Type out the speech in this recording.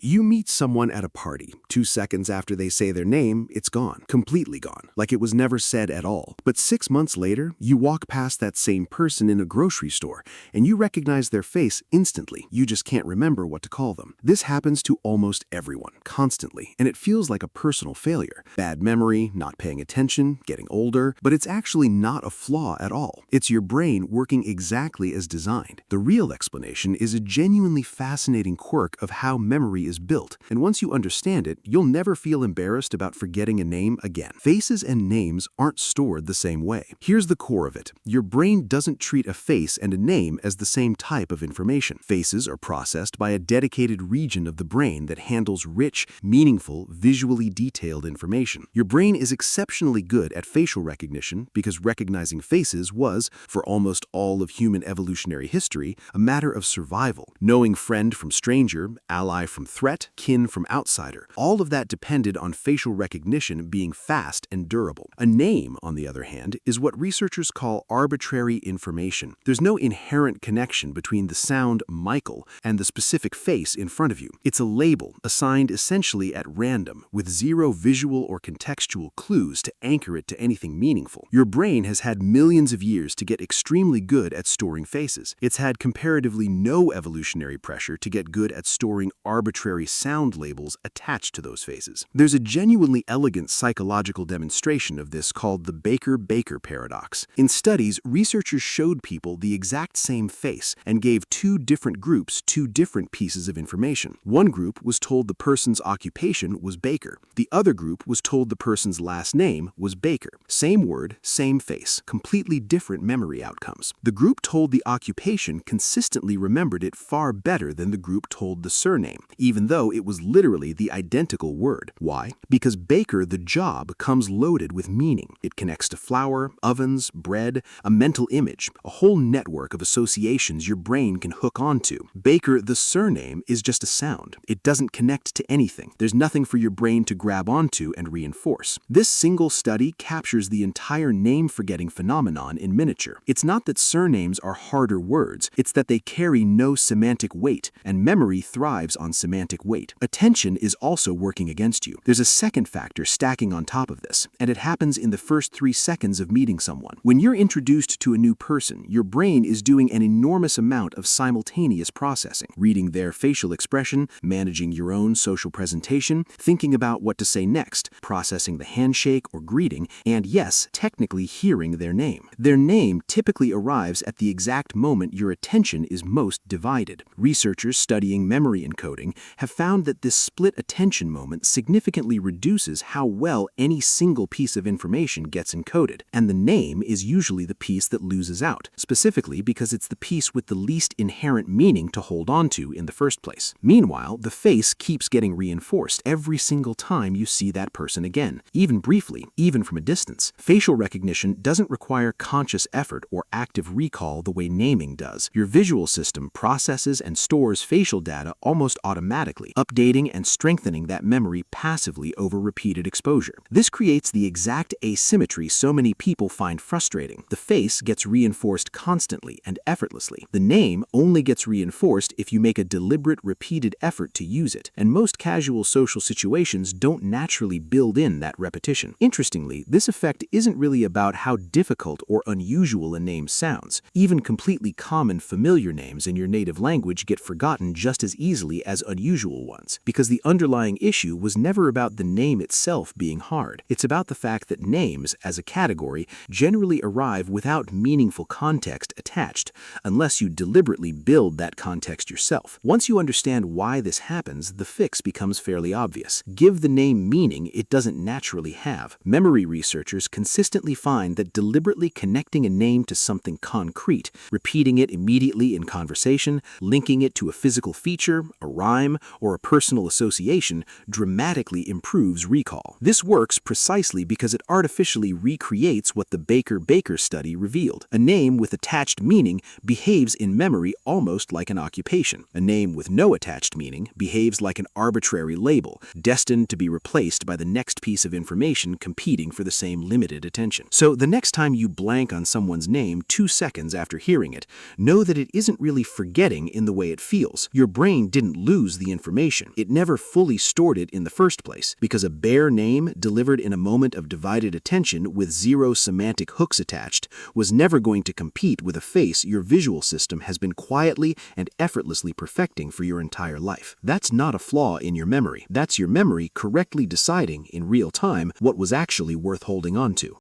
You meet someone at a party. 2 seconds after they say their name, it's gone. Completely gone. Like it was never said at all. But 6 months later, you walk past that same person in a grocery store, and you recognize their face instantly. You just can't remember what to call them. This happens to almost everyone, constantly, and it feels like a personal failure. Bad memory, not paying attention, getting older, but it's actually not a flaw at all. It's your brain working exactly as designed. The real explanation is a genuinely fascinating quirk of how memory is built, and once you understand it, you'll never feel embarrassed about forgetting a name again. Faces and names aren't stored the same way. Here's the core of it. Your brain doesn't treat a face and a name as the same type of information. Faces are processed by a dedicated region of the brain that handles rich, meaningful, visually detailed information. Your brain is exceptionally good at facial recognition because recognizing faces was, for almost all of human evolutionary history, a matter of survival. Knowing friend from stranger, ally from threat, kin from outsider, all of that depended on facial recognition being fast and durable. A name, on the other hand, is what researchers call arbitrary information. There's no inherent connection between the sound Michael and the specific face in front of you. It's a label assigned essentially at random, with zero visual or contextual clues to anchor it to anything meaningful. Your brain has had millions of years to get extremely good at storing faces. It's had comparatively no evolutionary pressure to get good at storing arbitrary sound labels attached to those faces. There's a genuinely elegant psychological demonstration of this called the Baker-Baker paradox. In studies, researchers showed people the exact same face and gave two different groups two different pieces of information. One group was told the person's occupation was baker. The other group was told the person's last name was Baker. Same word, same face, completely different memory outcomes. The group told the occupation consistently remembered it far better than the group told the surname, even though it was literally the identical word. Why? Because baker, the job, comes loaded with meaning. It connects to flour, ovens, bread, a mental image, a whole network of associations your brain can hook onto. Baker, the surname, is just a sound. It doesn't connect to anything. There's nothing for your brain to grab onto and reinforce. This single study captures the entire name-forgetting phenomenon in miniature. It's not that surnames are harder words, it's that they carry no semantic weight, and memory thrives on semantic weight. Attention is also working against you. There's a second factor stacking on top of this, and it happens in the first 3 seconds of meeting someone. When you're introduced to a new person, your brain is doing an enormous amount of simultaneous processing, reading their facial expression, managing your own social presentation, thinking about what to say next, processing the handshake or greeting, and yes, technically hearing their name. Their name typically arrives at the exact moment your attention is most divided. Researchers studying memory encoding have found that this split attention moment significantly reduces how well any single piece of information gets encoded, and the name is usually the piece that loses out, specifically because it's the piece with the least inherent meaning to hold on to in the first place. Meanwhile, the face keeps getting reinforced every single time you see that person again, even briefly, even from a distance. Facial recognition doesn't require conscious effort or active recall the way naming does. Your visual system processes and stores facial data almost automatically, updating and strengthening that memory passively over repeated exposure. This creates the exact asymmetry so many people find frustrating. The face gets reinforced constantly and effortlessly. The name only gets reinforced if you make a deliberate, repeated effort to use it, and most casual social situations don't naturally build in that repetition. Interestingly, this effect isn't really about how difficult or unusual a name sounds. Even completely common familiar names in your native language get forgotten just as easily as unusual ones, because the underlying issue was never about the name itself being hard. It's about the fact that names, as a category, generally arrive without meaningful context attached, unless you deliberately build that context yourself. Once you understand why this happens, the fix becomes fairly obvious. Give the name meaning it doesn't naturally have. Memory researchers consistently find that deliberately connecting a name to something concrete, repeating it immediately in conversation, linking it to a physical feature, a rhyme, or a personal association, dramatically improves recall. This works precisely because it artificially recreates what the Baker-Baker study revealed. A name with attached meaning behaves in memory almost like an occupation. A name with no attached meaning behaves like an arbitrary label, destined to be replaced by the next piece of information competing for the same limited attention. So the next time you blank on someone's name 2 seconds after hearing it, know that it isn't really forgetting in the way it feels. Your brain didn't lose the the information. It never fully stored it in the first place, because a bare name delivered in a moment of divided attention with zero semantic hooks attached was never going to compete with a face your visual system has been quietly and effortlessly perfecting for your entire life. That's not a flaw in your memory. That's your memory correctly deciding in real time what was actually worth holding on to.